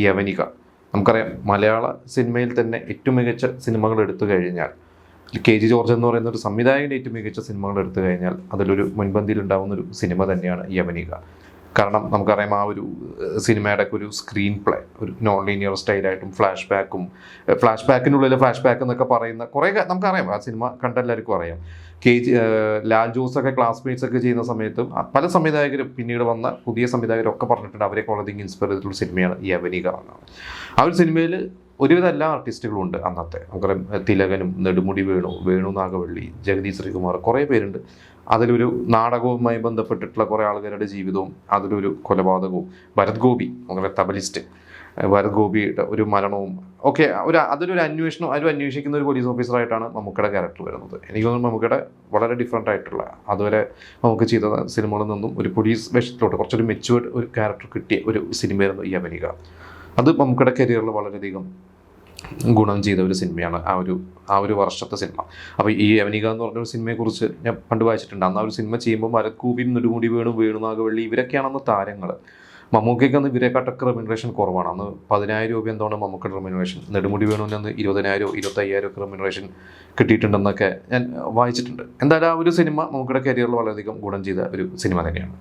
യവനിക. നമുക്കറിയാം മലയാള സിനിമയിൽ തന്നെ ഏറ്റവും മികച്ച സിനിമകൾ എടുത്തു കഴിഞ്ഞാൽ KG ജോർജ് എന്ന് പറയുന്ന ഒരു സംവിധായകൻ്റെ ഏറ്റവും മികച്ച സിനിമകൾ എടുത്തു കഴിഞ്ഞാൽ അതിലൊരു മുൻപന്തിയിൽ ഉണ്ടാകുന്നൊരു സിനിമ തന്നെയാണ് യവനിക. കാരണം നമുക്കറിയാം ആ ഒരു സിനിമയുടെ ഒരു സ്ക്രീൻ പ്ലേ ഒരു നോൺ ലീനിയർ സ്റ്റൈലായിട്ടും ഫ്ലാഷ് ബാക്കിനുള്ളിൽ ഫ്ലാഷ് ബാക്ക് എന്നൊക്കെ പറയുന്ന കുറേ നമുക്കറിയാം. ആ സിനിമ കണ്ട എല്ലാവർക്കും അറിയാം. ലാൽ ജോസൊക്കെ ക്ലാസ്മേറ്റ്സ് ഒക്കെ ചെയ്യുന്ന സമയത്തും പല സംവിധായകരും പിന്നീട് വന്ന പുതിയ സംവിധായകരൊക്കെ പറഞ്ഞിട്ടുണ്ട് അവരെ വളരെയധികം ഇൻസ്പയർ ചെയ്തിട്ടുള്ള സിനിമയാണ് യവനിക എന്നാണ്. ആ ഒരു സിനിമയിൽ ഒരുവിധ എല്ലാ ആർട്ടിസ്റ്റുകളും ഉണ്ട് അന്നത്തെ. നമുക്കറിയാം തിലകനും നെടുമുടി വേണു നാഗവള്ളി, ജഗതി ശ്രീകുമാർ, കുറേ പേരുണ്ട്. അതിലൊരു നാടകവുമായി ബന്ധപ്പെട്ടിട്ടുള്ള കുറേ ആളുകളുടെ ജീവിതവും അതിലൊരു കൊലപാതകവും ഭരത് ഗോപി അങ്ങനെ തബലിസ്റ്റ് ഭരത് ഗോപിയുടെ ഒരു മരണവും ഒക്കെ അതിലൊരു അന്വേഷണം അന്വേഷിക്കുന്ന ഒരു പോലീസ് ഓഫീസറായിട്ടാണ് മമ്മൂക്കയുടെ ക്യാരക്ടർ വരുന്നത്. എനിക്ക് തോന്നുന്നു മമ്മൂക്കയുടെ വളരെ ഡിഫറെൻ്റ് ആയിട്ടുള്ള അതുവരെ നമുക്ക് ചെയ്ത സിനിമകളിൽ നിന്നും ഒരു പോലീസ് വേഷത്തിലോട്ട് കുറച്ചൊരു മെച്യൂർഡ് ഒരു ക്യാരക്ടർ കിട്ടിയ ഒരു സിനിമയായിരുന്നു യവനിക. അത് മമ്മൂക്കയുടെ കരിയറിൽ വളരെയധികം ഗുണം ചെയ്ത ഒരു സിനിമയാണ് ആ ഒരു വർഷത്തെ സിനിമ. അപ്പോൾ ഈ യവനിക എന്ന് പറഞ്ഞൊരു സിനിമയെക്കുറിച്ച് ഞാൻ പണ്ട് വായിച്ചിട്ടുണ്ട്. അന്ന് ആ ഒരു സിനിമ ചെയ്യുമ്പോൾ ഭരത് ഗോപിയും നെടുമുടി വേണു നാഗവള്ളി ഇവരൊക്കെയാണെന്ന് താരങ്ങൾ. മമ്മൂക്കയ്ക്ക് അന്ന് ഇവരെക്കാട്ടൊക്കെ റെമ്യൂണറേഷൻ കുറവാണ്. അന്ന് 10,000 രൂപ എന്താണ് മമ്മൂക്കയുടെ റെമ്യൂണറേഷൻ. നെടുമുടി വേണുവിന് അന്ന് 20,000 25,000 ഒക്കെ റെമ്യൂണറേഷൻ കിട്ടിയിട്ടുണ്ടെന്നൊക്കെ ഞാൻ വായിച്ചിട്ടുണ്ട്. എന്തായാലും ആ ഒരു സിനിമ മമ്മൂക്കയുടെ കരിയറിൽ വളരെയധികം ഗുണം ചെയ്ത ഒരു സിനിമ തന്നെയാണ്.